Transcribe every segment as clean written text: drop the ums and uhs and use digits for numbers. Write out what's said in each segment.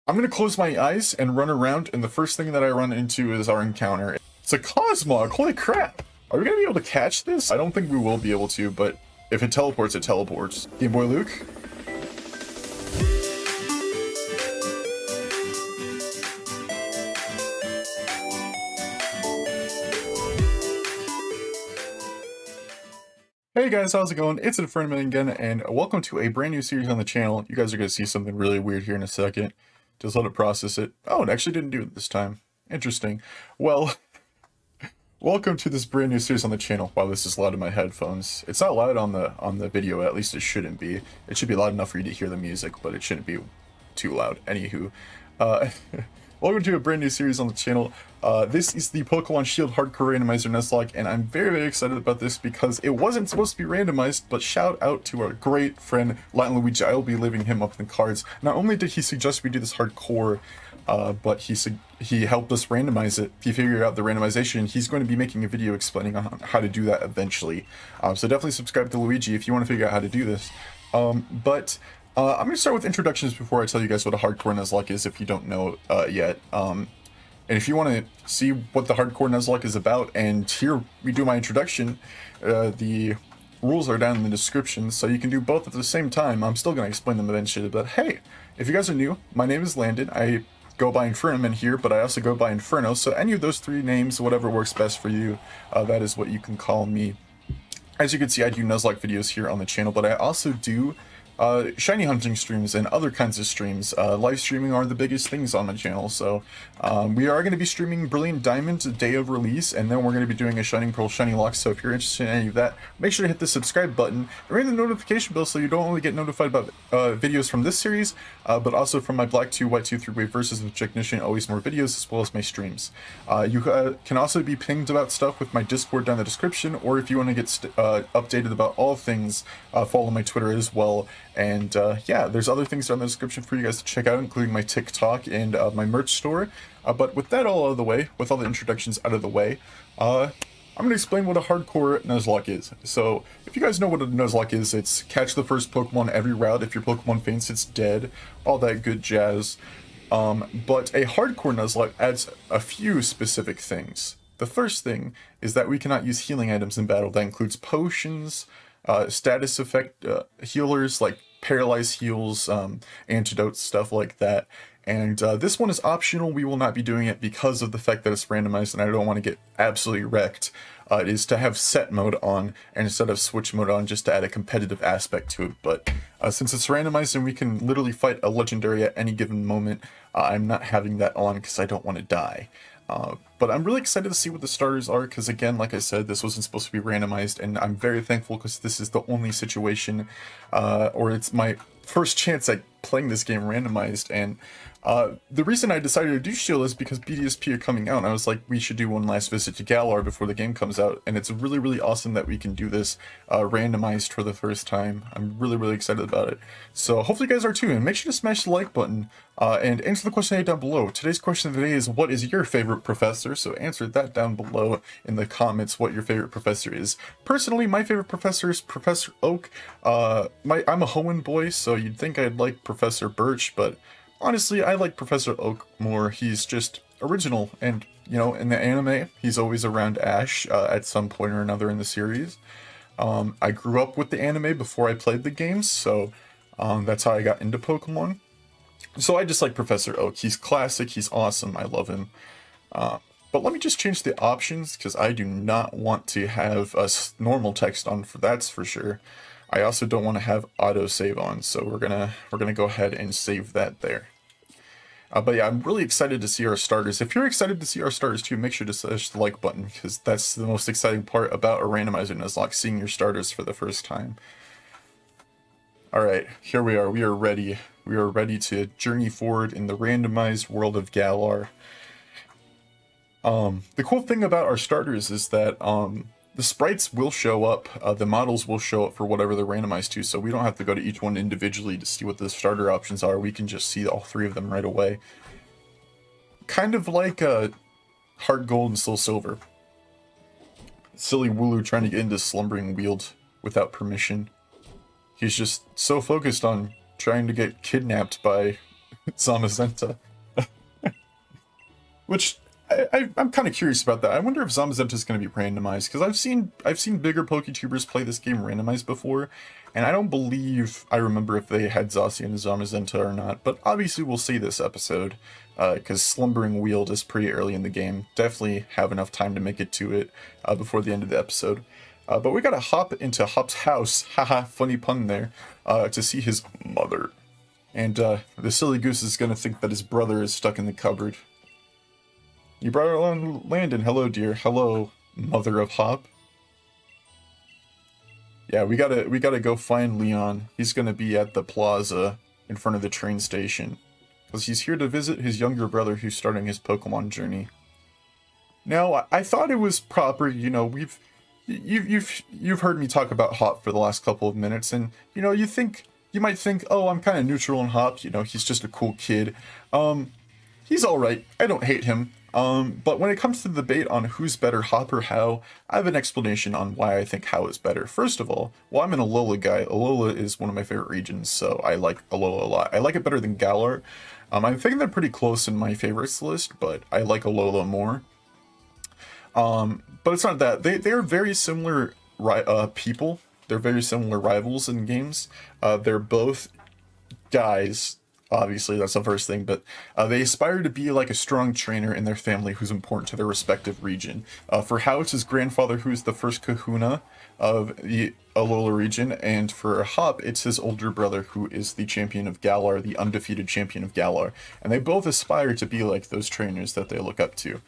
I'm gonna close my eyes and run around, and the first thing that I run into is our encounter. It's a Cosmog, holy crap! Are we gonna be able to catch this? I don't think we will be able to, but if it teleports, it teleports. Game Boy Luke? Hey guys, how's it going? It's Infernomen again, and welcome to a brand new series on the channel. You guys are going to see something really weird here in a second. Just let it process it. Oh, it actually didn't do it this time. Interesting. Well, welcome to this brand new series on the channel. Wow, this is loud in my headphones. It's not loud on the video, at least it shouldn't be. It should be loud enough for you to hear the music, but it shouldn't be too loud. Anywho, welcome to a brand new series on the channel. This is the Pokemon Shield Hardcore Randomizer Nuzlocke, and I'm very, very excited about this because it wasn't supposed to be randomized, but shout out to our great friend, Latin Luigi. I will be leaving him up in the cards. Not only did he suggest we do this hardcore, but he helped us randomize it. He figured out the randomization. He's going to be making a video explaining on how to do that eventually. So definitely subscribe to Luigi if you want to figure out how to do this. I'm going to start with introductions before I tell you guys what a hardcore Nuzlocke is if you don't know yet. And if you want to see what the hardcore Nuzlocke is about and hear me do my introduction, the rules are down in the description, so you can do both at the same time. I'm still going to explain them eventually, but hey, if you guys are new, my name is Landon. I go by Infernomen here, but I also go by Inferno, so any of those three names, whatever works best for you, that is what you can call me. As you can see, I do Nuzlocke videos here on the channel, but I also do shiny hunting streams and other kinds of streams. Live streaming are the biggest things on my channel, so we are going to be streaming Brilliant Diamond the day of release, and then we're going to be doing a Shining Pearl, Shiny Lock, so if you're interested in any of that, make sure to hit the subscribe button and ring the notification bell so you don't only get notified about videos from this series, but also from my Black 2, White 2, 3-Wave Versus with Technician, always more videos, as well as my streams. You can also be pinged about stuff with my Discord down in the description, or if you want to get updated about all things, follow my Twitter as well. And yeah, there's other things down in the description for you guys to check out, including my TikTok and my merch store. But with that all out of the way, with all the introductions out of the way, I'm going to explain what a hardcore Nuzlocke is. So, if you guys know what a Nuzlocke is, it's catch the first Pokemon every route. If your Pokemon faints, it's dead. All that good jazz. But a hardcore Nuzlocke adds a few specific things. The first thing is that we cannot use healing items in battle. That includes potions, status effect healers like paralyze heals, antidotes, stuff like that. And this one is optional. We will not be doing it because of the fact that it's randomized and I don't want to get absolutely wrecked. It is to have set mode on and instead of switch mode on, just to add a competitive aspect to it. But since it's randomized and we can literally fight a legendary at any given moment, I'm not having that on because I don't want to die. But I'm really excited to see what the starters are, because again, like I said, this wasn't supposed to be randomized, and I'm very thankful because this is the only situation, or it's my first chance at playing this game randomized. And the reason I decided to do Shield is because BDSP are coming out, and I was like, we should do one last visit to Galar before the game comes out, and it's really, really awesome that we can do this randomized for the first time. I'm really, really excited about it. So hopefully you guys are too, and make sure to smash the like button, and answer the question down below. Today's question today is, what is your favorite professor? So answer that down below in the comments what your favorite professor is. Personally, my favorite professor is Professor Oak. I'm a Hoenn boy, so you'd think I'd like Professor Birch, but honestly, I like Professor Oak more. He's just original, and, you know, in the anime, he's always around Ash at some point or another in the series. I grew up with the anime before I played the games, so that's how I got into Pokemon. So I just like Professor Oak. He's classic, he's awesome, I love him. But let me just change the options, because I do not want to have normal text on, that's for sure. I also don't want to have autosave on, so we're gonna go ahead and save that there. But yeah, I'm really excited to see our starters. If you're excited to see our starters too, make sure to smash the like button, because that's the most exciting part about a Randomizer Nuzlocke, seeing your starters for the first time. Alright, here we are. We are ready. We are ready to journey forward in the randomized world of Galar. The cool thing about our starters is that the sprites will show up, the models will show up for whatever they're randomized to, so we don't have to go to each one individually to see what the starter options are. We can just see all three of them right away. Kind of like Heart Gold and Soul Silver. Silly Wooloo trying to get into Slumbering Weald without permission. He's just so focused on trying to get kidnapped by Zamazenta. Which I'm kind of curious about that. I wonder if Zamazenta is going to be randomized, because I've seen bigger PokeTubers play this game randomized before, and I don't believe I remember if they had Zacian and Zamazenta or not. But obviously we'll see this episode, because Slumbering Weald is pretty early in the game. Definitely have enough time to make it to it before the end of the episode. But we gotta hop into Hop's house, haha, funny pun there, to see his mother. And the silly goose is gonna think that his brother is stuck in the cupboard. You brought her on Landon. Hello, dear. Hello, mother of Hop. Yeah, we gotta go find Leon. He's gonna be at the plaza in front of the train station, because he's here to visit his younger brother who's starting his Pokemon journey. Now, I thought it was proper, you know, you've heard me talk about Hop for the last couple of minutes, and you know, you might think, oh, I'm kind of neutral on Hop, you know, he's just a cool kid. He's alright, I don't hate him. But when it comes to the debate on who's better, Hop or How, I have an explanation on why I think How is better. First of all, well, I'm an Alola guy. Alola is one of my favorite regions, so I like Alola a lot. I like it better than Galar. I think they're pretty close in my favorites list, but I like Alola more. But it's not that. They're very similar people. They're very similar rivals in games. They're both guys. Obviously, that's the first thing, but they aspire to be like a strong trainer in their family who's important to their respective region. For How, it's his grandfather who is the first kahuna of the Alola region, and for Hop, it's his older brother who is the champion of Galar, the undefeated champion of Galar. And they both aspire to be like those trainers that they look up to.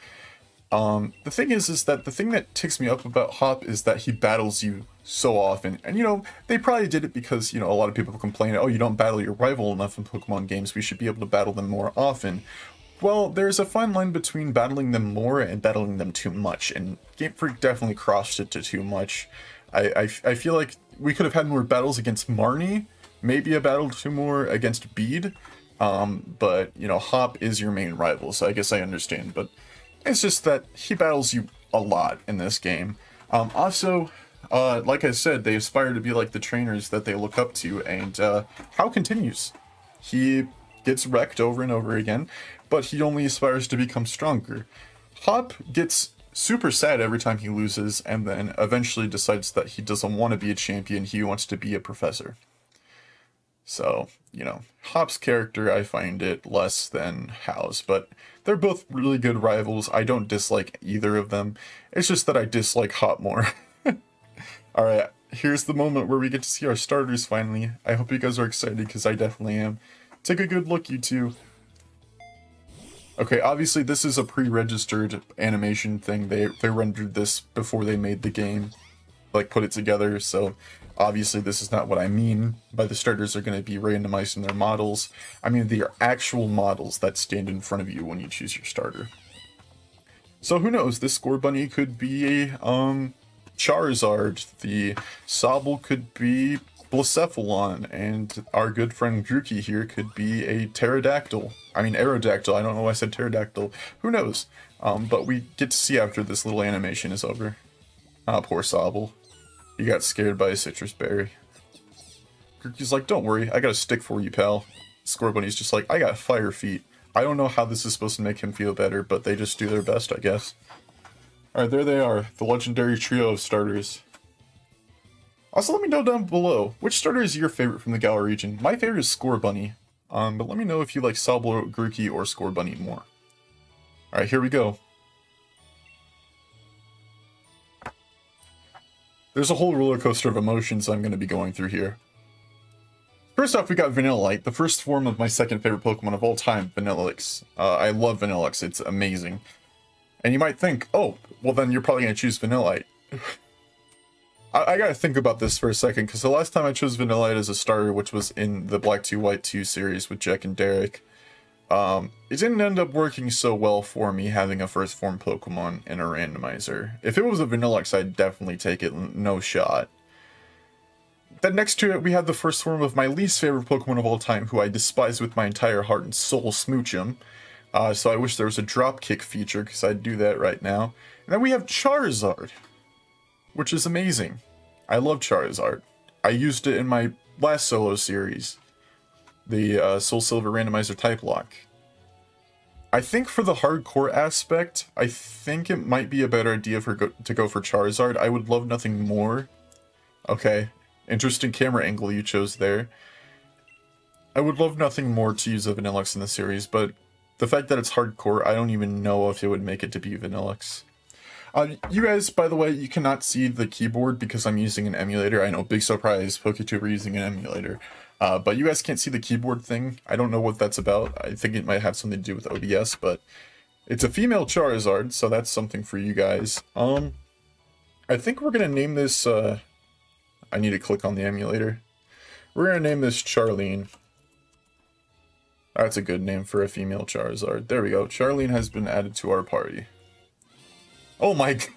The thing is that the thing that ticks me up about Hop is that he battles you so often. And, you know, they probably did it because, you know, a lot of people complain, oh, you don't battle your rival enough in Pokemon games, we should be able to battle them more often. Well, there's a fine line between battling them more and battling them too much, and Game Freak definitely crossed it to too much. I feel like we could have had more battles against Marnie, maybe a battle or two more against Bede, but, you know, Hop is your main rival, so I guess I understand, but it's just that he battles you a lot in this game. Also, like I said, they aspire to be like the trainers that they look up to, and How continues. He gets wrecked over and over again, but he only aspires to become stronger. Hop gets super sad every time he loses, and then eventually decides that he doesn't want to be a champion, he wants to be a professor. So, you know, Hop's character, I find it less than How's, but they're both really good rivals. I don't dislike either of them. It's just that I dislike Hop more. Alright, here's the moment where we get to see our starters finally. I hope you guys are excited, because I definitely am. Take a good look, you two. Okay, obviously this is a pre-registered animation thing. They rendered this before they made the game, like put it together, so obviously this is not what I mean by the starters are going to be randomized in their models. I mean they are actual models that stand in front of you when you choose your starter. So who knows, this Scorbunny could be a Charizard, the Sobble could be Blacephalon, and our good friend Grookey here could be a Pterodactyl. I mean Aerodactyl, I don't know why I said Pterodactyl. Who knows? But we get to see after this little animation is over. Ah, poor Sobble. He got scared by a citrus berry. Grookey's like, don't worry, I got a stick for you, pal. Scorbunny's just like, I got fire feet. I don't know how this is supposed to make him feel better, but they just do their best, I guess. Alright, there they are, the legendary trio of starters. Also, let me know down below, which starter is your favorite from the Galar region? My favorite is Scorbunny, but let me know if you like Sobble, Grookey, or Scorbunny more. Alright, here we go. There's a whole roller coaster of emotions I'm going to be going through here. First off, we got Vanillite, the first form of my second favorite Pokemon of all time, Vanillix. I love Vanillix, it's amazing. And you might think, oh, well then you're probably going to choose Vanillite. I gotta think about this for a second, because the last time I chose Vanillite as a starter, which was in the Black 2 White 2 series with Jack and Derek, it didn't end up working so well for me having a first form Pokemon in a randomizer. If it was a Vanillix, I'd definitely take it, no shot. Then next to it, we had the first form of my least favorite Pokemon of all time, who I despise with my entire heart and soul, Smoochum. So I wish there was a dropkick feature, because I'd do that right now. And then we have Charizard, which is amazing. I love Charizard. I used it in my last solo series. the Soul Silver Randomizer type lock. I think for the hardcore aspect, I think it might be a better idea to go for Charizard. I would love nothing more. Okay, interesting camera angle you chose there. I would love nothing more to use a Vanillux in the series, but the fact that it's hardcore, I don't even know if it would make it to be Vanillux. You guys, by the way, you cannot see the keyboard because I'm using an emulator. I know, big surprise, PokeTuber using an emulator. But you guys can't see the keyboard thing. I don't know what that's about. I think it might have something to do with OBS, but it's a female Charizard, so that's something for you guys. I think we're gonna name this, I need to click on the emulator. We're gonna name this Charlene. That's a good name for a female Charizard. There we go. Charlene has been added to our party. Oh my god.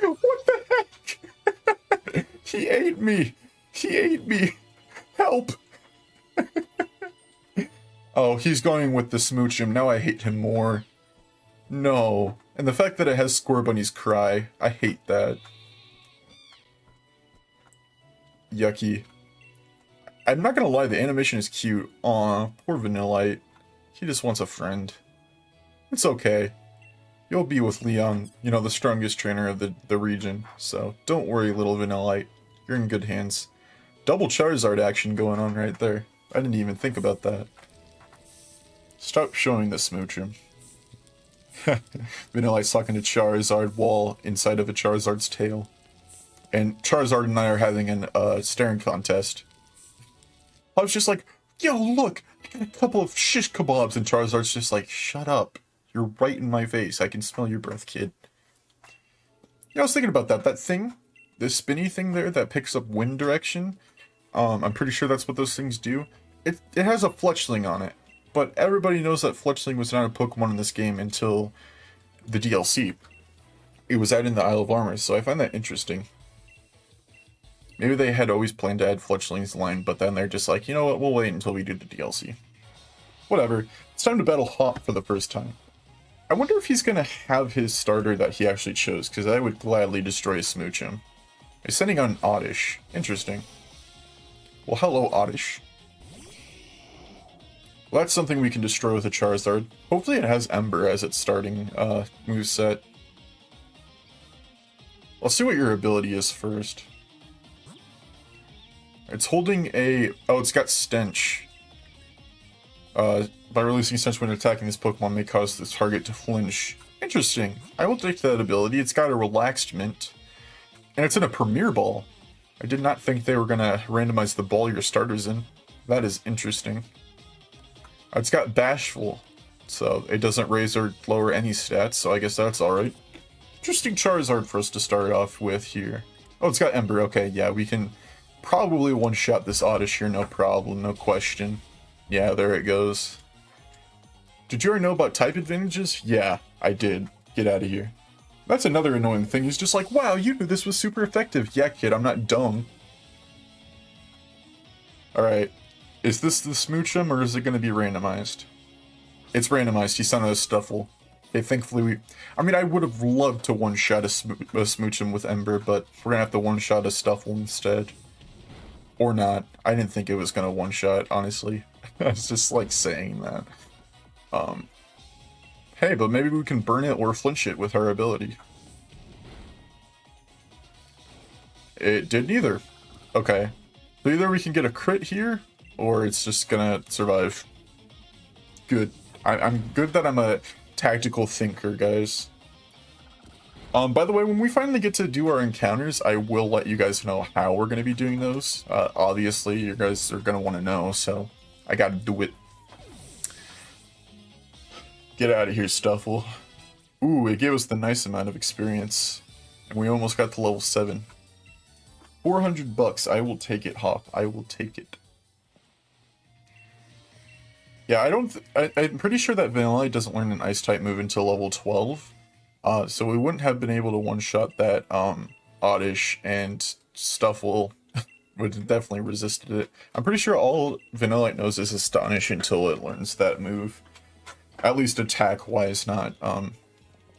What the heck? He ate me. He ate me. Help. Oh, he's going with the Smoochum. Now I hate him more. No. And the fact that it has Scorbunny's cry. I hate that. Yucky. I'm not gonna lie, the animation is cute. Aw, poor Vanillite. He just wants a friend. It's okay. You'll be with Leon, you know, the strongest trainer of the region. So, don't worry, little Vanillite. You're in good hands. Double Charizard action going on right there. I didn't even think about that. Stop showing the Smoochum. Vanillite's talking to Charizard while inside of a Charizard's tail. And Charizard and I are having a staring contest. I was just like, yo, look! I got a couple of shish kebabs, and Charizard's just like, shut up. You're right in my face. I can smell your breath, kid. Yeah, I was thinking about that. That thing, the spinny thing there that picks up wind direction. I'm pretty sure that's what those things do. It has a Fletchling on it. But everybody knows that Fletchling was not a Pokemon in this game until the DLC. It was added in the Isle of Armor, so I find that interesting. Maybe they had always planned to add Fletchling's line, but then they're just like, you know what, we'll wait until we do the DLC. Whatever. It's time to battle Hop for the first time. I wonder if he's going to have his starter that he actually chose, because I would gladly destroy a Smoochum. He's sending on Oddish. Interesting. Well, hello, Oddish. Well, that's something we can destroy with a Charizard. Hopefully it has Ember as its starting moveset. I'll see what your ability is first. It's holding a... Oh, it's got Stench. By releasing Stench when attacking this Pokemon may cause the target to flinch. Interesting. I will take that ability. It's got a Relaxed Mint. And it's in a Premier Ball. I did not think they were going to randomize the ball your starter's in. That is interesting. It's got Bashful, so it doesn't raise or lower any stats, so I guess that's alright. Interesting Charizard for us to start off with here. Oh, it's got Ember. Okay, yeah, we can probably one-shot this Oddish here, no problem, no question. Yeah, there it goes. Did you already know about type advantages? Yeah, I did. Get out of here. That's another annoying thing. He's just like, wow, you knew this was super effective. Yeah, kid, I'm not dumb. Alright. Is this the Smoochum, or is it going to be randomized? It's randomized. He sent out a Stuffle. Okay, thankfully we... I mean, I would have loved to one-shot a Smoochum with Ember, but we're going to have to one-shot a Stuffle instead. Or not. I didn't think it was going to one-shot, honestly. I was just, like, saying that. Hey, but maybe we can burn it or flinch it with our ability. It did neither. Okay. So either we can get a crit here, or it's just gonna survive. Good. I'm good that I'm a tactical thinker, guys. By the way, when we finally get to do our encounters, I will let you guys know how we're going to be doing those. Obviously, you guys are going to want to know, so I got to do it. Get out of here, Stuffle. Ooh, it gave us the nice amount of experience. And we almost got to level 7. 400 bucks. I will take it, Hop. I will take it. Yeah, I'm pretty sure that Vanillite doesn't learn an Ice-type move until level 12. So we wouldn't have been able to one-shot that Oddish, and Stuffle would have definitely resisted it. I'm pretty sure all Vanillite knows is Astonish until it learns that move. At least attack-wise, not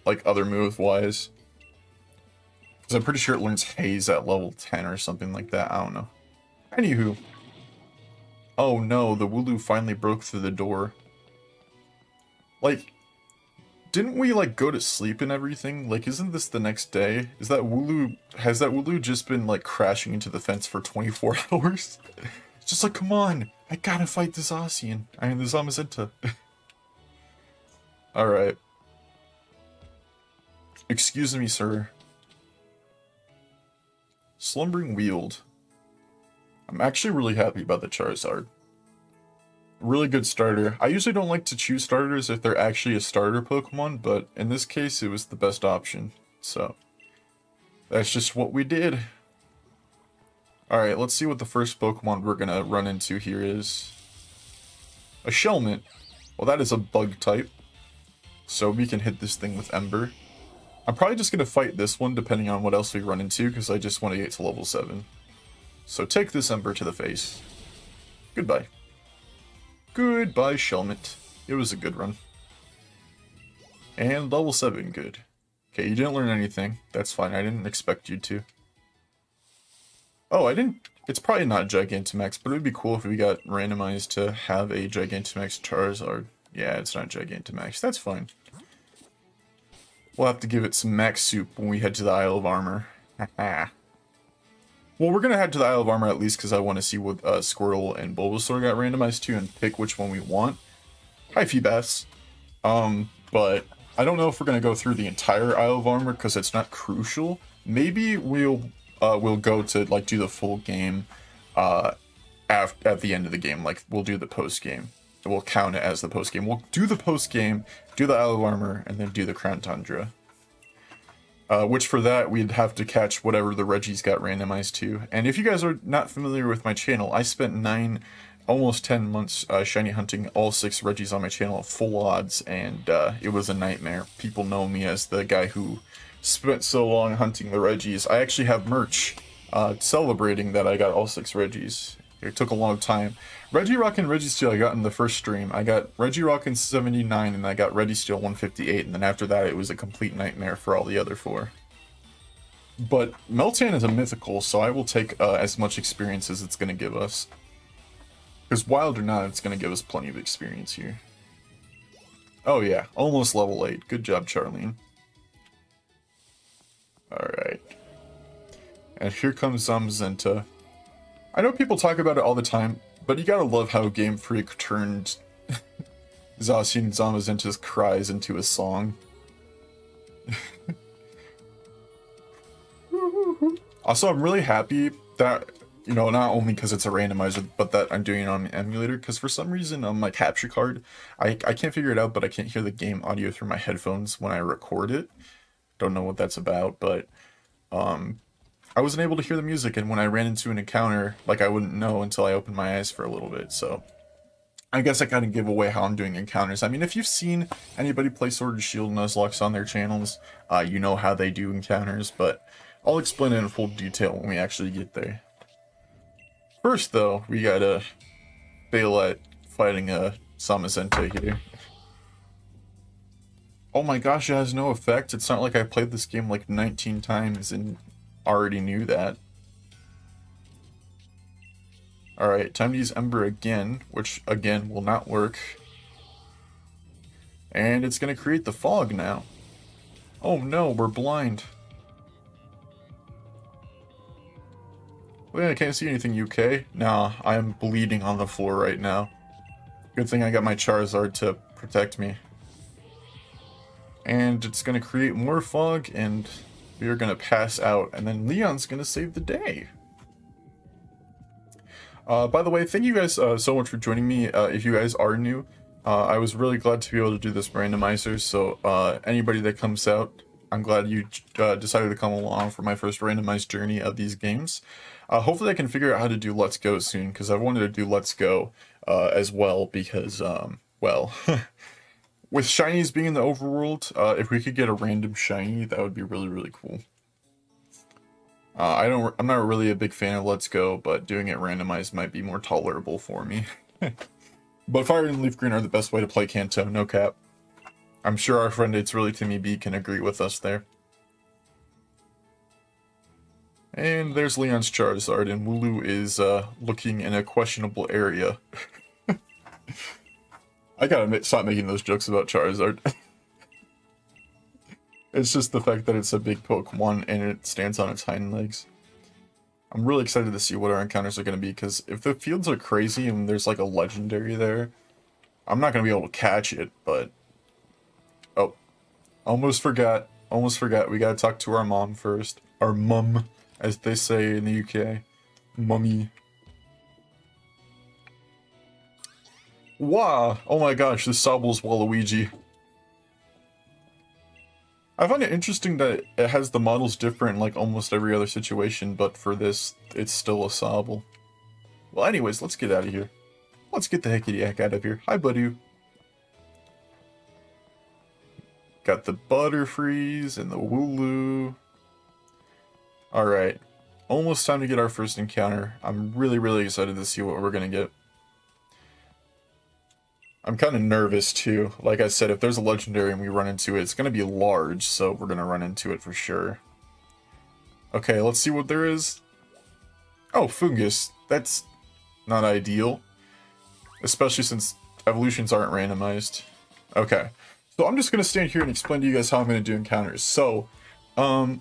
like other move-wise. Because I'm pretty sure it learns Haze at level 10 or something like that. I don't know. Anywho, Oh no, the Wooloo finally broke through the door. Like, didn't we, like, go to sleep and everything? Like, isn't this the next day? Has that Wooloo just been, like, crashing into the fence for 24 hours? It's just like, come on, I gotta fight the Zacian. I mean, the Zamazenta. Alright. Excuse me, sir. Slumbering Wield. I'm actually really happy about the Charizard. Really good starter. I usually don't like to choose starters if they're actually a starter Pokemon, but in this case it was the best option. So, that's just what we did. Alright, let's see what the first Pokemon we're gonna run into here is. A Shelmet. Well, that is a bug type. So we can hit this thing with Ember. I'm probably just gonna fight this one depending on what else we run into, because I just want to get to level 7. So take this Ember to the face. Goodbye. Goodbye, Shelmet. It was a good run. And level 7, good. Okay, you didn't learn anything. That's fine, I didn't expect you to. Oh, I didn't... It's probably not Gigantamax, but it would be cool if we got randomized to have a Gigantamax Charizard. Yeah, it's not Gigantamax. That's fine. We'll have to give it some max soup when we head to the Isle of Armor. Haha. Well, we're gonna head to the Isle of Armor at least because I want to see what Squirtle and Bulbasaur got randomized to and pick which one we want. Hi, Feebas. But I don't know if we're gonna go through the entire Isle of Armor because it's not crucial. Maybe we'll go to like do the full game at the end of the game. Like we'll do the post game. We'll count it as the post game. We'll do the post game, do the Isle of Armor, and then do the Crown Tundra. Which for that, we'd have to catch whatever the Regis got randomized to. And if you guys are not familiar with my channel, I spent 9, almost 10 months shiny hunting all 6 Regis on my channel at full odds, and it was a nightmare. People know me as the guy who spent so long hunting the Regis. I actually have merch celebrating that I got all 6 Regis. It took a long time. Regirock and Registeel I got in the first stream. I got Regirock in 79 and I got Registeel 158, and then after that it was a complete nightmare for all the other 4. But Meltan is a mythical, so I will take as much experience as it's going to give us. Because wild or not, it's going to give us plenty of experience here. Oh yeah, almost level 8. Good job, Charlene. Alright. And here comes Zamazenta. I know people talk about it all the time, but you gotta love how Game Freak turned Zacian Zamazenta's cries into a song. Also, I'm really happy that, you know, not only because it's a randomizer, but that I'm doing it on an emulator, because for some reason on my capture card, I can't figure it out, but I can't hear the game audio through my headphones when I record it. Don't know what that's about, but I wasn't able to hear the music, and when I ran into an encounter, like, I wouldn't know until I opened my eyes for a little bit, so I guess I kind of give away how I'm doing encounters. I mean, if you've seen anybody play Sword and Shield Nuzlocke on their channels, you know how they do encounters, but I'll explain it in full detail when we actually get there. First, though, we gotta fail at fighting a Zamazenta here. Oh my gosh, it has no effect. It's not like I played this game like 19 times and already knew that. Alright, time to use Ember again, which again will not work. And it's gonna create the fog now. Oh no, we're blind. Well, I can't see anything, UK. Nah, I'm bleeding on the floor right now. Good thing I got my Charizard to protect me. And it's gonna create more fog, and we are gonna pass out, and then Leon's gonna save the day. By the way, thank you guys so much for joining me. If you guys are new, I was really glad to be able to do this randomizer, so anybody that comes out, I'm glad you decided to come along for my first randomized journey of these games. Hopefully I can figure out how to do Let's Go soon, because I've wanted to do Let's Go as well, because, well, with shinies being in the overworld, if we could get a random shiny, that would be really, really cool. I'm not really a big fan of Let's Go, but doing it randomized might be more tolerable for me. But Fire and Leaf Green are the best way to play Kanto, no cap. I'm sure our friend It's Really Timmy B can agree with us there. And there's Leon's Charizard, and Wooloo is looking in a questionable area. I gotta stop making those jokes about Charizard. It's just the fact that it's a big Pokemon and it stands on its hind legs. I'm really excited to see what our encounters are going to be, because if the fields are crazy and there's like a legendary there, I'm not going to be able to catch it, but... Oh, almost forgot. Almost forgot. We got to talk to our mom first. Our mum, as they say in the UK. Mummy. Wow! Oh my gosh, this Sobble's Waluigi. I find it interesting that it has the models different in like almost every other situation, but for this, it's still a Sobble. Well, anyways, let's get out of here. Let's get the heckity-heck out of here. Hi, buddy. Got the Butterfreeze and the Wooloo. Alright. Almost time to get our first encounter. I'm really, really excited to see what we're gonna get. I'm kind of nervous too. Like I said, if there's a legendary and we run into it, it's going to be large, so we're going to run into it for sure. Okay, let's see what there is. Oh, Fungus. That's not ideal. Especially since evolutions aren't randomized. Okay. So I'm just going to stand here and explain to you guys how I'm going to do encounters. So, I'm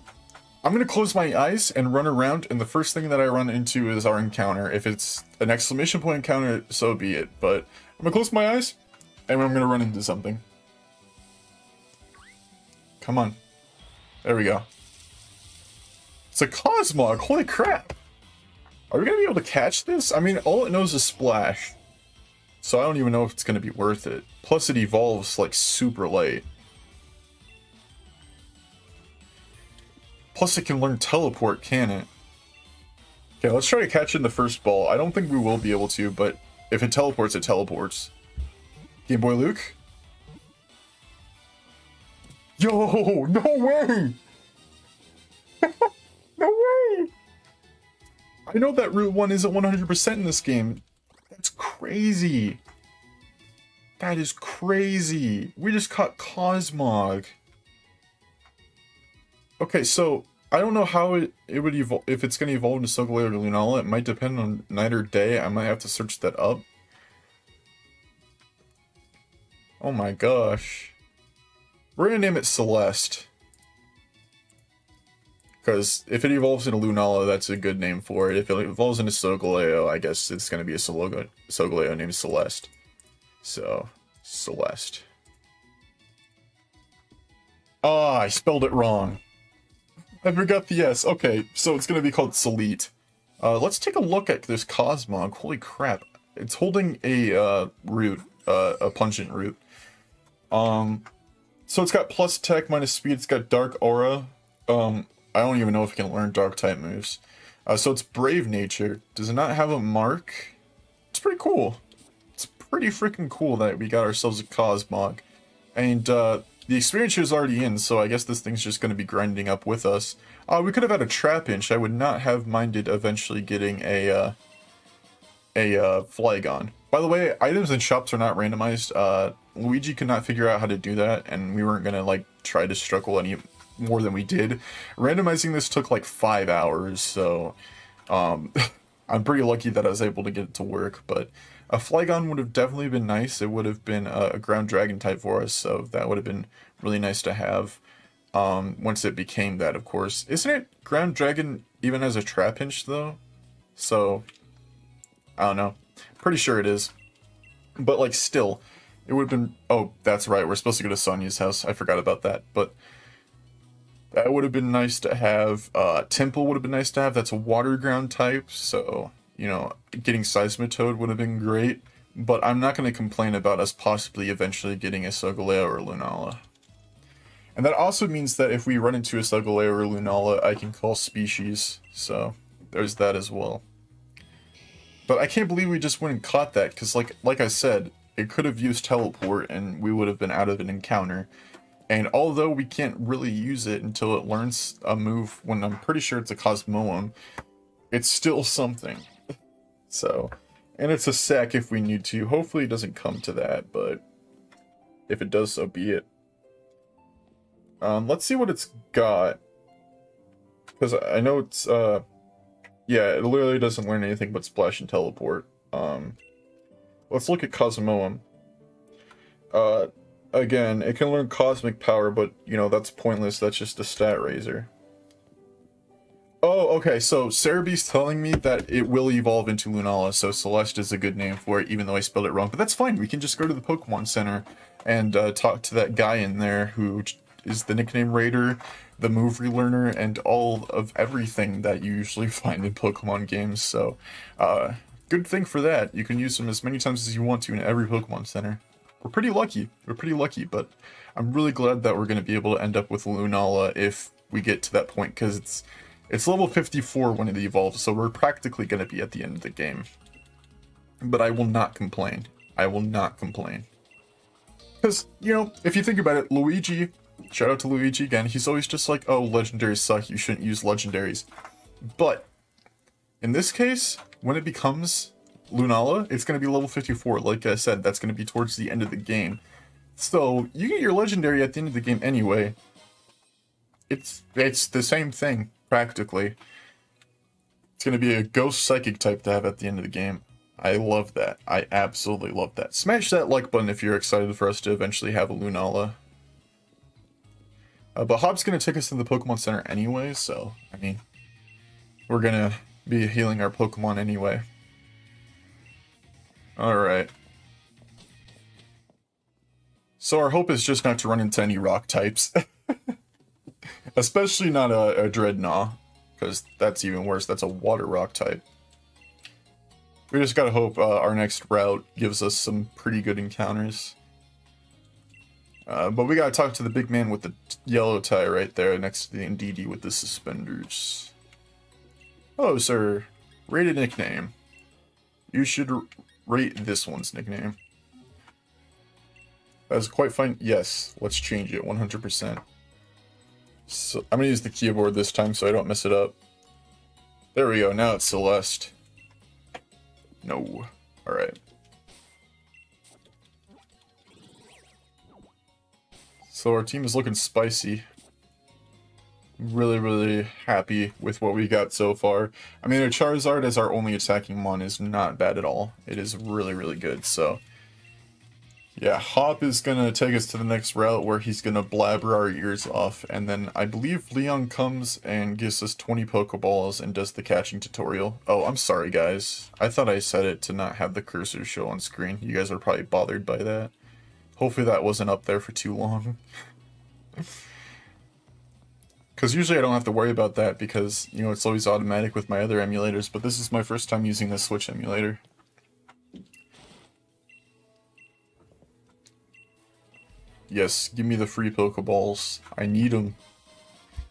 going to close my eyes and run around, and the first thing that I run into is our encounter. If it's an exclamation point encounter, so be it. But I'm going to close my eyes, and I'm going to run into something. Come on. There we go. It's a Cosmog. Holy crap. Are we going to be able to catch this? I mean, all it knows is Splash. So I don't even know if it's going to be worth it. Plus it evolves, like, super late. Plus it can learn Teleport, can it? Okay, let's try to catch it in the first ball. I don't think we will be able to, but if it teleports, it teleports. Game Boy Luke? Yo, no way! No way! I know that Route 1 isn't 100% in this game. That's crazy. That is crazy. We just caught Cosmog. Okay, so I don't know how it would evolve, if it's going to evolve into Solgaleo or Lunala. It might depend on night or day. I might have to search that up. Oh my gosh. We're going to name it Celeste. Because if it evolves into Lunala, that's a good name for it. If it evolves into Solgaleo, I guess it's going to be a Solgaleo named Celeste. So, Celeste. Ah, I spelled it wrong. I forgot the S. Okay, so it's going to be called Celete. Let's take a look at this Cosmog. Holy crap. It's holding a root, a pungent root. So it's got plus tech, minus speed, it's got dark aura. I don't even know if it can learn dark type moves. So it's brave nature. Does it not have a mark? It's pretty cool. It's pretty freaking cool that we got ourselves a Cosmog. And the experience is already in, so I guess this thing's just going to be grinding up with us. We could have had a Trapinch. I would not have minded eventually getting a Flygon. By the way, items in shops are not randomized. Luigi could not figure out how to do that, and we weren't going to like try to struggle any more than we did. Randomizing this took like 5 hours, so I'm pretty lucky that I was able to get it to work, but a Flygon would have definitely been nice. It would have been a ground dragon type for us, so that would have been really nice to have once it became that, of course. Isn't it ground dragon even as a Trapinch, though? So, I don't know. Pretty sure it is. But, like, still, it would have been... Oh, that's right, we're supposed to go to Sonya's house. I forgot about that, but... That would have been nice to have. Temple would have been nice to have. That's a water ground type, so, you know, getting Seismitoad would have been great. But I'm not going to complain about us possibly eventually getting a Solgaleo or Lunala. And that also means that if we run into a Solgaleo or Lunala, I can call species. So, there's that as well. But I can't believe we just went and caught that, because like I said, it could have used Teleport and we would have been out of an encounter. And although we can't really use it until it learns a move when I'm pretty sure it's a Cosmoem, it's still something. So, and it's a sec if we need to. Hopefully it doesn't come to that, but if it does, so be it. Let's see what it's got. Because I know it's, yeah, it literally doesn't learn anything but Splash and Teleport. Let's look at Cosmoem. Again, it can learn Cosmic Power, but, you know, that's pointless. That's just a stat raiser. Oh, okay, so Cerebee's telling me that it will evolve into Lunala, so Celeste is a good name for it, even though I spelled it wrong. But that's fine, we can just go to the Pokemon Center and talk to that guy in there who is the nickname Raider, the move relearner, and all of everything that you usually find in Pokemon games. So, good thing for that. You can use them as many times as you want to in every Pokemon Center. We're pretty lucky, but I'm really glad that we're going to be able to end up with Lunala if we get to that point, because it's level 54 when it evolves, so we're practically going to be at the end of the game. But I will not complain. I will not complain. Because, you know, if you think about it, Luigi, shout out to Luigi again, he's always just like, oh, legendaries suck, you shouldn't use legendaries. But, in this case, when it becomes Lunala, it's going to be level 54. Like I said, that's going to be towards the end of the game. So, you get your legendary at the end of the game anyway. It's the same thing, practically. It's going to be a ghost psychic type to have at the end of the game. I love that. I absolutely love that. Smash that like button if you're excited for us to eventually have a Lunala. But Hop's going to take us to the Pokemon Center anyway, so, I mean, we're going to be healing our Pokemon anyway. Alright. So our hope is just not to run into any rock types. Especially not a Dreadnought, because that's even worse. That's a water rock type. We just gotta hope our next route gives us some pretty good encounters. But we gotta talk to the big man with the yellow tie right there next to the Indeedee with the suspenders. Hello, sir. Rate a nickname. You should rate this one's nickname. That's quite fine. Yes, let's change it 100%. So I'm gonna use the keyboard this time so I don't mess it up. There we go, now it's Celeste. No. Alright. So our team is looking spicy. Really, really happy with what we got so far. I mean, a Charizard as our only attacking mon is not bad at all. It is really, really good, so... yeah, Hop is gonna take us to the next route where he's gonna blabber our ears off, and then I believe Leon comes and gives us 20 Pokeballs and does the catching tutorial. Oh, I'm sorry guys. I thought I set it to not have the cursor show on screen. You guys are probably bothered by that. Hopefully that wasn't up there for too long. Because usually I don't have to worry about that because, you know, it's always automatic with my other emulators, but this is my first time using the Switch emulator. Yes, give me the free Pokeballs. I need them.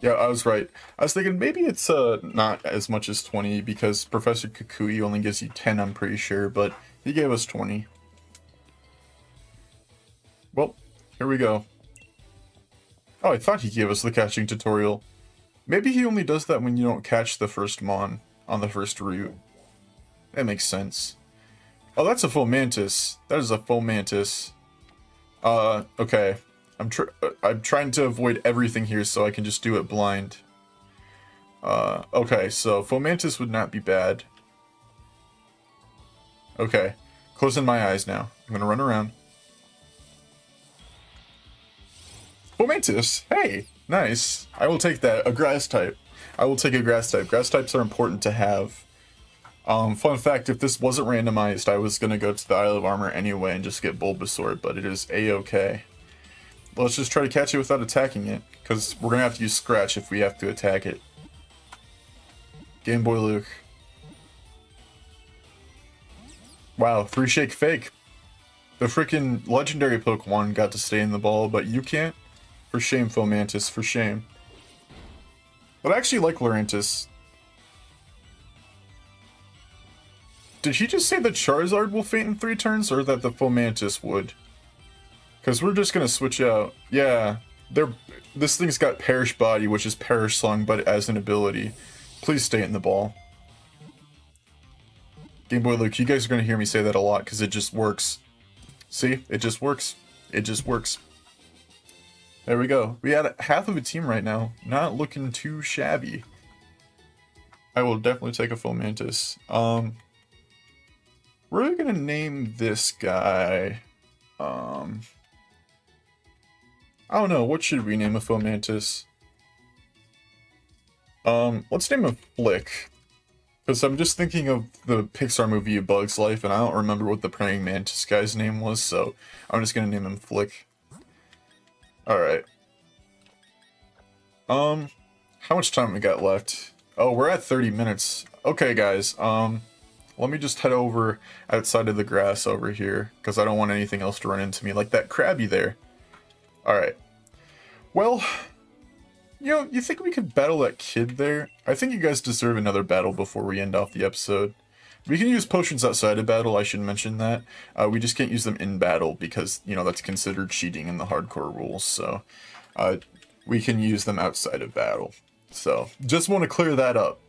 Yeah, I was right. I was thinking maybe it's not as much as 20 because Professor Kukui only gives you 10, I'm pretty sure, but he gave us 20. Well, here we go. Oh, I thought he gave us the catching tutorial. Maybe he only does that when you don't catch the first mon on the first route. That makes sense. Oh, that's a full Mantis. That is a full Mantis. Okay. I'm trying to avoid everything here so I can just do it blind. Okay, so Fomantis would not be bad. Okay, closing my eyes now. I'm gonna run around. Fomantis! Hey! Nice. I will take that. A grass type. I will take a grass type. Grass types are important to have. Fun fact, if this wasn't randomized, I was gonna go to the Isle of Armor anyway and just get Bulbasaur, but it is a-okay. Let's just try to catch it without attacking it, because we're gonna have to use Scratch if we have to attack it. Game Boy Luke. Wow, 3-shake fake. The freaking legendary Pokemon got to stay in the ball, but you can't? For shame, Fomantis, for shame. But I actually like Lurantis. Did he just say that Charizard will faint in 3 turns, or that the Fomantis would? Because we're just gonna switch out. Yeah, this thing's got Perish Body, which is Perish Song, but as an ability. Please stay in the ball. Game Boy Luke, you guys are gonna hear me say that a lot, because it just works. See? It just works. It just works. There we go. We had half of a team right now. Not looking too shabby. I will definitely take a Fomantis. We're gonna name this guy. I don't know. What should we name a Fomantis? Let's name him Flick. Because I'm just thinking of the Pixar movie A Bug's Life, and I don't remember what the praying mantis guy's name was, so I'm just gonna name him Flick. Alright. How much time we got left? Oh, we're at 30 minutes. Okay, guys, let me just head over outside of the grass over here, because I don't want anything else to run into me, like that Krabby there. Alright. Well, you know, you think we could battle that kid there? I think you guys deserve another battle before we end off the episode. We can use potions outside of battle, I should mention that. We just can't use them in battle because, you know, that's considered cheating in the hardcore rules, so we can use them outside of battle. So, just want to clear that up.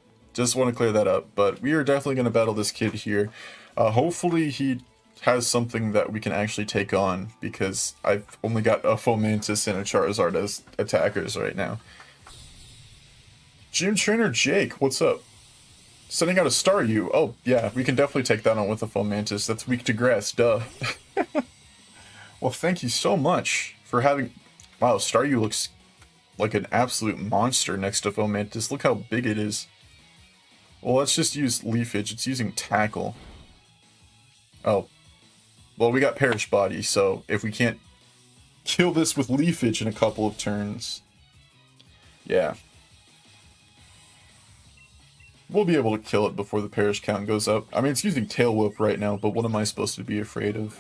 But we are definitely going to battle this kid here. Hopefully he has something that we can actually take on, because I've only got a Fomantis and a Charizard as attackers right now. Gym Trainer Jake, what's up? Sending out a Staryu. Oh, yeah, we can definitely take that on with a Fomantis. That's weak to grass, duh. Well, thank you so much for having... Wow, Staryu looks like an absolute monster next to Fomantis. Look how big it is. Well, let's just use Leafage. It's using Tackle. Oh. Well, we got Perish Body, so if we can't kill this with Leafage in a couple of turns... Yeah. We'll be able to kill it before the Perish count goes up. I mean, it's using Tail Whip right now, but what am I supposed to be afraid of?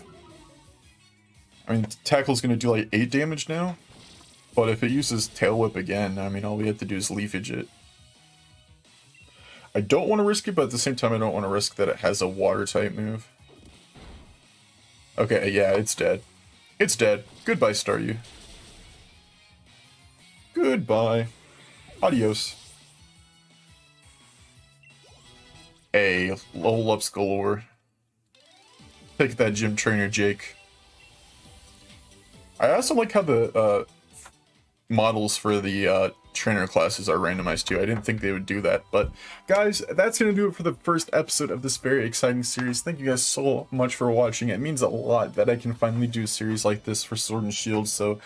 I mean, Tackle's going to do like 8 damage now, but if it uses Tail Whip again, I mean, all we have to do is Leafage it. I don't want to risk it, but at the same time, I don't want to risk that it has a Water-type move. Okay, yeah, it's dead. It's dead. Goodbye, Staryu. Goodbye. Adios. Hey, level ups galore. Take that, Gym Trainer Jake. I also like how the models for the trainer classes are randomized too. I didn't think they would do that, but guys, that's gonna do it for the first episode of this very exciting series. Thank you guys so much for watching. It means a lot that I can finally do a series like this for Sword and Shield, so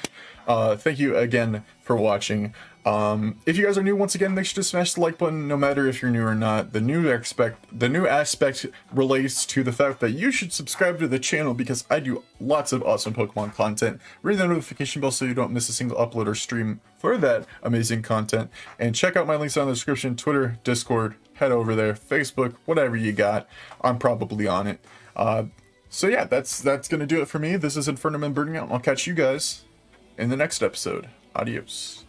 thank you again for watching. If you guys are new, once again, make sure to smash the like button no matter if you're new or not. The new aspect relates to the fact that you should subscribe to the channel, because I do lots of awesome Pokemon content. Ring the notification bell so you don't miss a single upload or stream for that amazing content. And check out my links down in the description: Twitter, Discord, head over there, Facebook, whatever you got. I'm probably on it. So yeah, that's gonna do it for me. This is Infernomen burning out, and I'll catch you guys in the next episode. Adios.